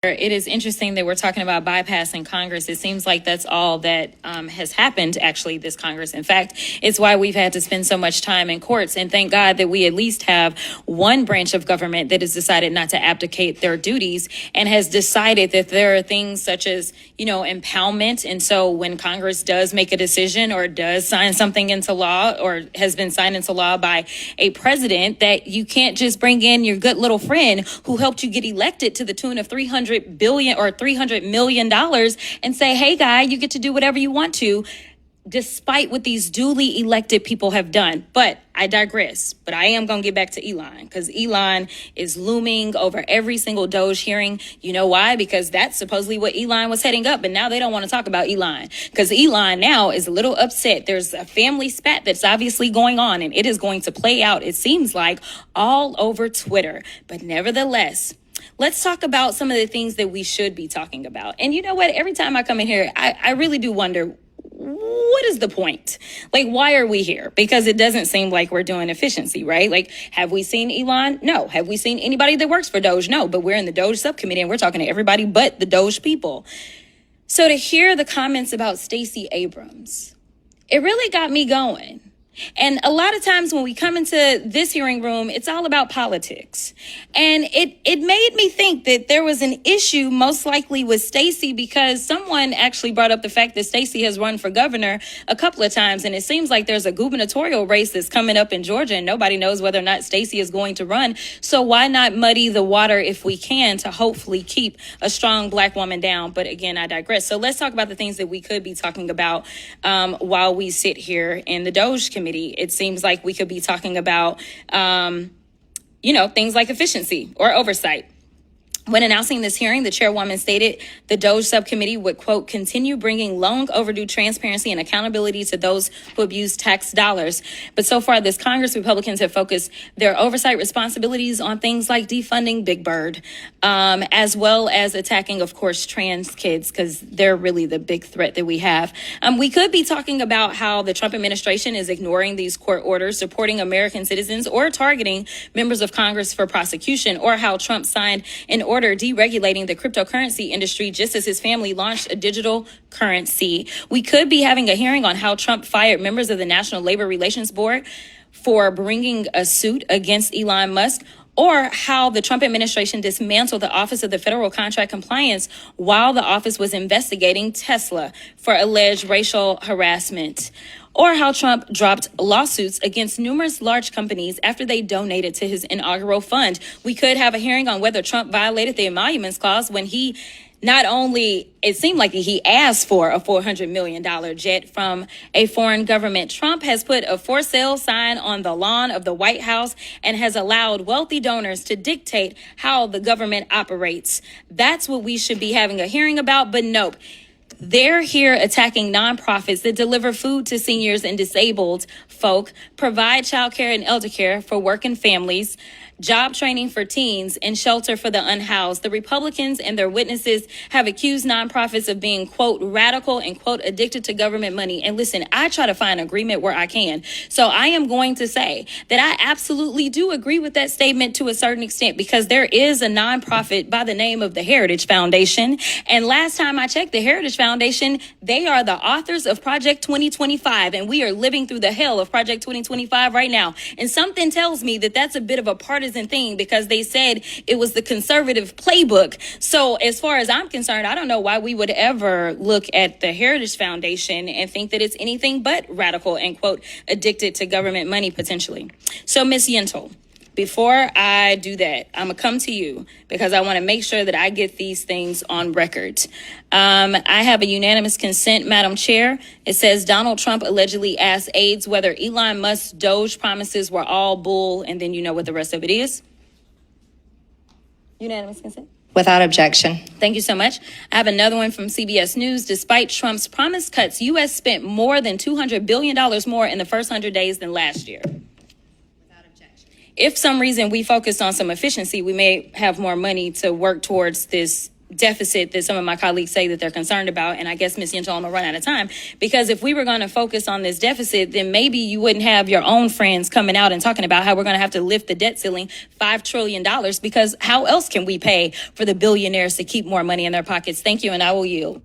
It is interesting that we're talking about bypassing Congress. It seems like that's all that has happened, actually, this Congress. In fact, it's why we've had to spend so much time in courts. And thank God that we at least have one branch of government that has decided not to abdicate their duties and has decided that there are things such as, impoundment. And so when Congress does make a decision or does sign something into law or has been signed into law by a president, that you can't just bring in your good little friend who helped you get elected to the tune of $300 billion or $300 million and say, hey, guy, you get to do whatever you want to, despite what these duly elected people have done. But I digress. But I am going to get back to Elon, because Elon is looming over every single Doge hearing. You know why? Because that's supposedly what Elon was heading up. But now they don't want to talk about Elon, because Elon now is a little upset. There's a family spat that's obviously going on, and it is going to play out, it seems like, all over Twitter. But nevertheless, let's talk about some of the things that we should be talking about. And you know what? Every time I come in here, I really do wonder, what is the point? Like, why are we here? Because it doesn't seem like we're doing efficiency, right? Like, have we seen Elon? No. Have we seen anybody that works for Doge? No. But we're in the Doge subcommittee and we're talking to everybody but the Doge people. So to hear the comments about Stacey Abrams, it really got me going. And a lot of times when we come into this hearing room, it's all about politics. And it made me think that there was an issue most likely with Stacey, because someone actually brought up the fact that Stacey has run for governor a couple of times. And it seems like there's a gubernatorial race that's coming up in Georgia, and nobody knows whether or not Stacey is going to run. So why not muddy the water if we can, to hopefully keep a strong Black woman down? But again, I digress. So let's talk about the things that we could be talking about while we sit here in the Doge Committee. It seems like we could be talking about, things like efficiency or oversight. When announcing this hearing, the chairwoman stated the Doge subcommittee would, quote, continue bringing long overdue transparency and accountability to those who abuse tax dollars. But so far this Congress, Republicans have focused their oversight responsibilities on things like defunding Big Bird, as well as attacking, of course, trans kids, because they're really the big threat that we have. We could be talking about how the Trump administration is ignoring these court orders, supporting American citizens, or targeting members of Congress for prosecution, or how Trump signed an order deregulating the cryptocurrency industry just as his family launched a digital currency. We could be having a hearing on how Trump fired members of the National Labor Relations Board for bringing a suit against Elon Musk, or how the Trump administration dismantled the Office of the Federal Contract Compliance while the office was investigating Tesla for alleged racial harassment, or how Trump dropped lawsuits against numerous large companies after they donated to his inaugural fund. We could have a hearing on whether Trump violated the emoluments clause when he not only, it seemed like he asked for a $400 million jet from a foreign government. Trump has put a for sale sign on the lawn of the White House and has allowed wealthy donors to dictate how the government operates. That's what we should be having a hearing about, but nope. They're here attacking nonprofits that deliver food to seniors and disabled folk, provide child care and elder care for working families, job training for teens, and shelter for the unhoused. The Republicans and their witnesses have accused nonprofits of being, quote, radical and, quote, addicted to government money. And listen, I try to find agreement where I can. So I am going to say that I absolutely do agree with that statement to a certain extent, because there is a nonprofit by the name of the Heritage Foundation. And last time I checked, the Heritage Foundation, they are the authors of Project 2025. And we are living through the hell of Project 2025 right now. And something tells me that that's a bit of a partisan thing, because they said it was the conservative playbook. So as far as I'm concerned, I don't know why we would ever look at the Heritage Foundation and think that it's anything but radical and, quote, addicted to government money potentially. So Ms. Yentl, before I do that, I'm going to come to you because I want to make sure that I get these things on record. I have a unanimous consent, Madam Chair. It says Donald Trump allegedly asked aides whether Elon Musk's Doge promises were all bull, and then you know what the rest of it is. Unanimous consent? Without objection. Thank you so much. I have another one from CBS News. Despite Trump's promised cuts, U.S. spent more than $200 billion more in the first 100 days than last year. If some reason we focused on some efficiency, we may have more money to work towards this deficit that some of my colleagues say that they're concerned about. And I guess, Ms. Yentl, I'm gonna run out of time, because if we were going to focus on this deficit, then maybe you wouldn't have your own friends coming out and talking about how we're going to have to lift the debt ceiling $5 trillion, because how else can we pay for the billionaires to keep more money in their pockets? Thank you, and I will yield.